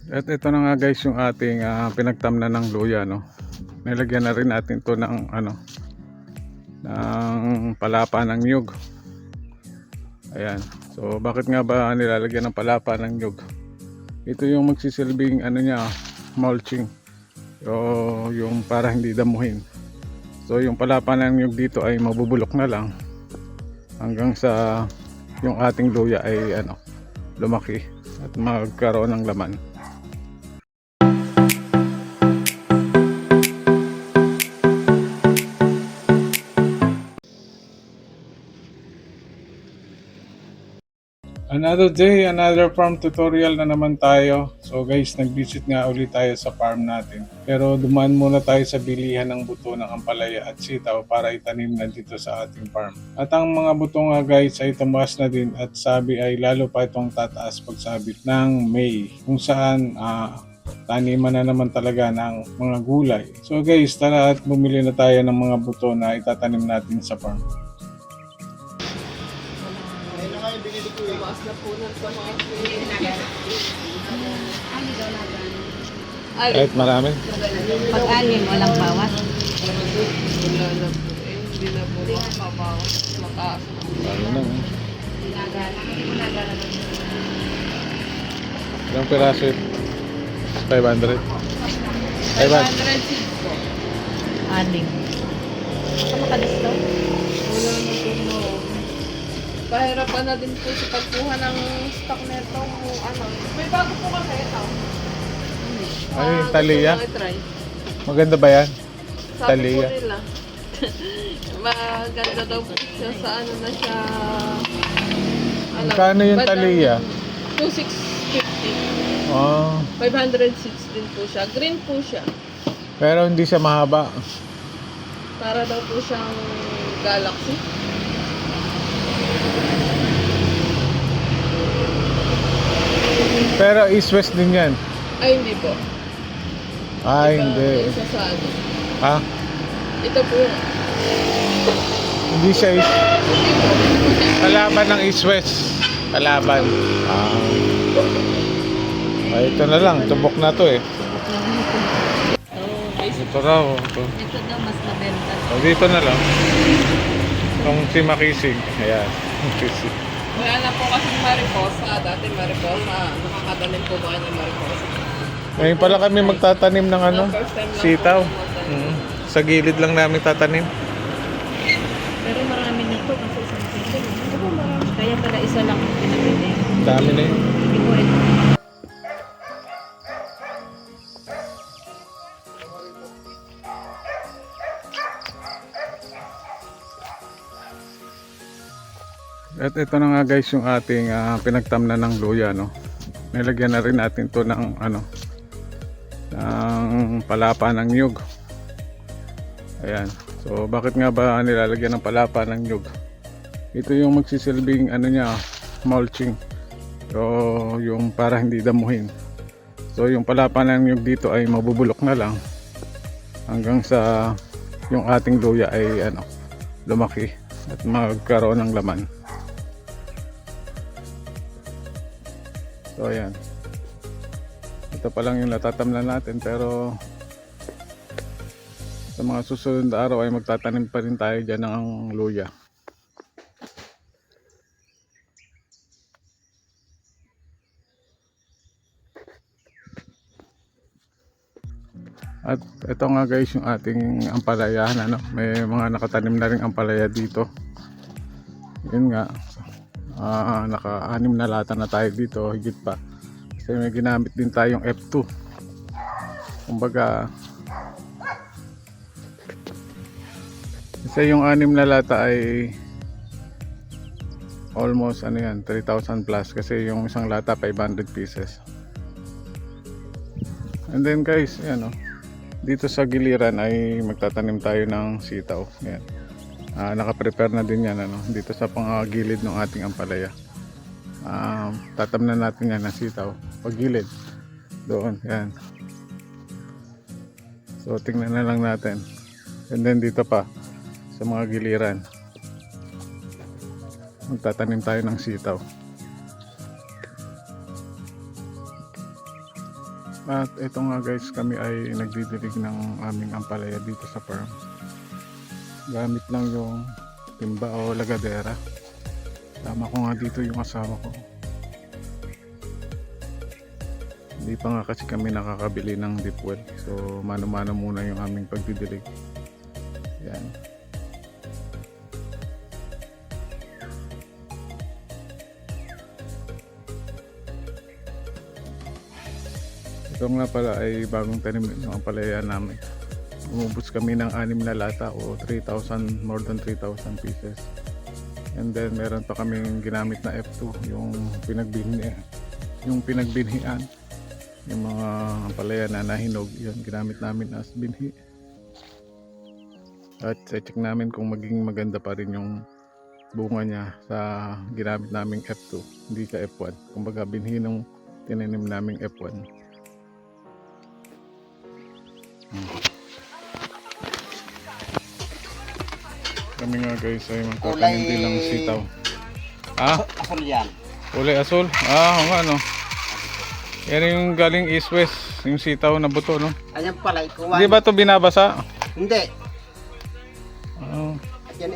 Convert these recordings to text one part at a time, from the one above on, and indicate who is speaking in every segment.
Speaker 1: At ito na nga guys yung ating pinagtamnan ng luya, no. Nilagyan na rin natin to ng ng palapa ng nyug. Ayan. So bakit nga ba nilalagyan ng palapa ng nyug? Ito yung magsisilbing niya, mulching. O yung para hindi damuhin. So yung palapa ng nyug dito ay mabubulok na lang hanggang sa yung ating luya ay lumaki at magkaroon ng laman. Another day, another farm tutorial na naman tayo. So guys, nag-visit nga ulit tayo sa farm natin. Pero dumaan muna tayo sa bilihan ng buto ng ampalaya at sitaw para itanim na dito sa ating farm. At ang mga buto nga guys ay tumaas na din at sabi ay lalo pa itong tataas pagsabit ng May. Kung saan taniman na naman talaga ng mga gulay. So guys, tara at bumili na tayo ng mga buto na itatanim natin sa farm. Kahit marami.
Speaker 2: Pag-anim, walang bawas.
Speaker 3: Hindi na po makabawas. Mataas.
Speaker 1: Ano na. Ilang piraso? 500.
Speaker 3: 500 seeds po.
Speaker 2: Anim. Baka makadisto?
Speaker 3: Wala na po mo. Kahirapan na din po sa pagkuha ng stock nito. May bago po kasi ito.
Speaker 1: Ay, Thalia?
Speaker 3: Gusto ko i-try.
Speaker 1: Maganda ba yan?
Speaker 3: Sabi
Speaker 1: Thalia.
Speaker 3: po nila. Maganda daw po siya sa na siya.
Speaker 1: Magkano yung Thalia?
Speaker 3: 2,650.
Speaker 1: Oh,
Speaker 3: 506 din po siya. Green po siya.
Speaker 1: pero hindi siya mahaba.
Speaker 3: Para daw po siyang galaxy.
Speaker 1: Pero east-west din yan.
Speaker 3: Ay, hindi po.
Speaker 1: Ay,
Speaker 3: Iba-
Speaker 1: hindi.
Speaker 3: Isa sa ano.
Speaker 1: Ha?
Speaker 3: Ito po.
Speaker 1: Hindi siya east.
Speaker 3: Hindi po.
Speaker 1: Kalaban ng east-west. Kalaban. Ay, ito na lang. Tubok na to eh.
Speaker 3: Oh, guys.
Speaker 1: Ito raw. Ito.
Speaker 2: Ito daw mas mabenta.
Speaker 1: O, dito na lang. Itong si Makisig. Ayan. Makisig.
Speaker 3: Wala na po kasi mariposa. Dati mariposa. Nakakadalim po ba kayo ng mariposa?
Speaker 1: Ngayon pala kami magtatanim ng
Speaker 3: First time lang
Speaker 1: sitaw.
Speaker 3: po magtanim.
Speaker 1: Sa gilid lang namin tatanim.
Speaker 2: Pero marami nito kasi isang kilo. Kaya pala isa lang ang pinabili.
Speaker 1: Dami na yun.
Speaker 2: Hindi ko ito.
Speaker 1: At ito na nga guys yung ating pinagtamnan ng luya, no. Nilagyan na rin natin to ng ng palapa ng nyug. Ayan. So bakit nga ba nilalagyan ng palapa ng nyug? Ito yung magsisilbing niya, mulching. So yung para hindi damuhin. So yung palapa ng nyug dito ay mabubulok na lang hanggang sa yung ating luya ay lumaki at magkaroon ng laman. So ayan. Ito pa lang yung natatamnan natin, pero sa mga susunod na araw ay magtatanim pa rin tayo dyan ng luya. At ito nga guys yung ating ampalayahan, may mga nakatanim na rin ampalaya dito. Yun nga. Naka-6 na lata na tayo dito, higit pa kasi may ginamit din tayong F2. Kumbaga kasi yung 6 na lata ay almost 3,000 plus kasi yung isang lata 500 pieces. And then guys, dito sa giliran ay magtatanim tayo ng sitaw. Ayan. Naka-prepare na din yan dito sa pangagilid ng ating ampalaya. Tatamnan natin yan ng sitaw paggilid doon, yan. So tingnan na lang natin, and then dito pa sa mga giliran magtatanim tayo ng sitaw. At ito nga guys, kami ay nagdidilig ng aming ampalaya dito sa farm. Gamit lang yung timba o lagadera. Tama ko nga dito yung asawa ko. Hindi pa nga kasi kami nakakabili ng deep well. So mano-mano muna yung aming pagdidilig. Yan. Ito nga pala ay bagong tanim ng ampalaya namin. Umubos kami ng 6 na lata o 3,000, more than 3,000 pieces. And then meron pa kaming ginamit na F2, yung pinagbinhian. Yung mga ampalaya na nahinog, yun ginamit namin as binhi. At check namin kung maging maganda pa rin yung bunga niya sa ginamit naming F2, hindi sa F1. Kumbaga binhi nung tinanim naming F1. Kami nga guys ay magtatanim din ng sitaw.
Speaker 4: Asol yan.
Speaker 1: Kulay asul? Oo nga no. Yan yung galing east west, yung sitaw na buto no.
Speaker 4: Ayan pala, ikuha.
Speaker 1: Di ba ito binabasa?
Speaker 4: Hindi.
Speaker 1: Oo.
Speaker 4: Yan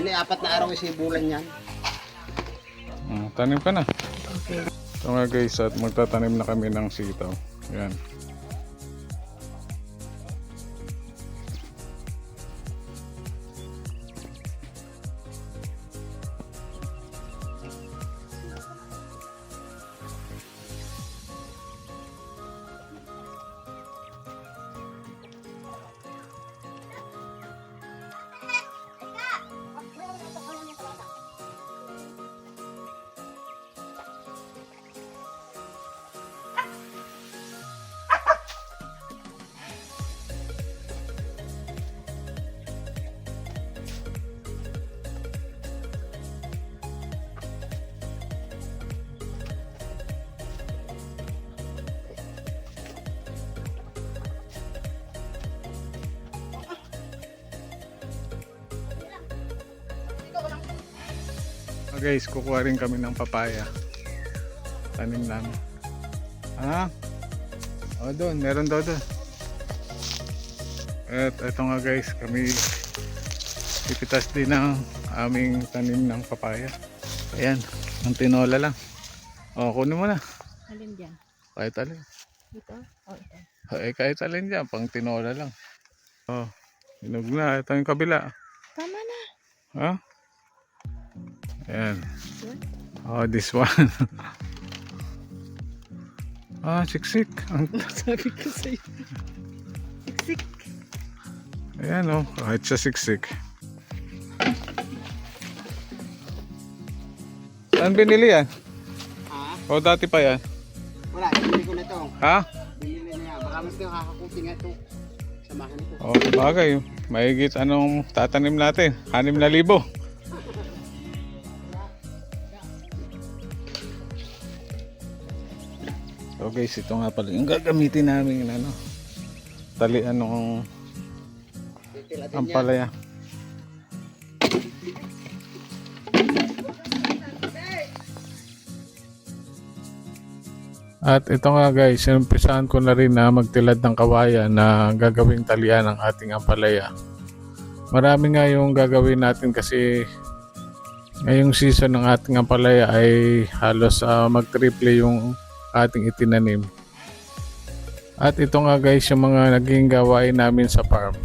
Speaker 4: ay 4 na araw yung sibulan yan.
Speaker 1: Tanim ka na. Ito nga guys, at magtatanim na kami ng sitaw. Yan. Guys, kukuha rin kami ng papaya. Tanim namin. O doon, meron daw doon. At ito nga guys, kami pipitas din ng aming tanim ng papaya. Ayan, ang tinola lang. O, kunin mo na.
Speaker 2: Alin dyan?
Speaker 1: Kahit alin.
Speaker 2: Ito? O ito.
Speaker 1: Kahit alin dyan, pang tinola lang. O, hinog na. Ito yung kabila.
Speaker 2: Tama na.
Speaker 1: Ha? Ayan. Oh, this one. Siksik.
Speaker 2: Sabi ko sa'yo. Siksik.
Speaker 1: Ayan oh, kahit sa siksik. Saan binili yan?
Speaker 4: Ha?
Speaker 1: O dati pa yan?
Speaker 4: Wala, binili ko na ito.
Speaker 1: Ha?
Speaker 4: Binili na niya. Baka mas nakakakuting ito. Samahan ito.
Speaker 1: O, bagay. Mahigit anong tatanim natin? 6,000. So guys, ito nga pala yung gagamitin namin talian ng ampalaya. At ito nga guys, umpisahan ko na rin na magtilad ng kawayan na gagawing talian ng ating ampalaya. Marami nga yung gagawin natin kasi ngayong season ng ating ampalaya ay halos mag-triple yung ating itinanim. At ito nga guys yung mga naging gawain namin sa farm.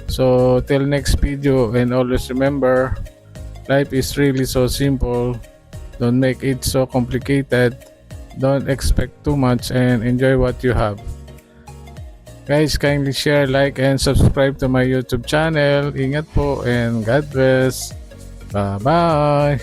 Speaker 1: So till next video, and always remember, life is really so simple. Don't make it so complicated. Don't expect too much and enjoy what you have. Guys, kindly share, like, and subscribe to my YouTube channel. Ingat po and God bless. Bye bye.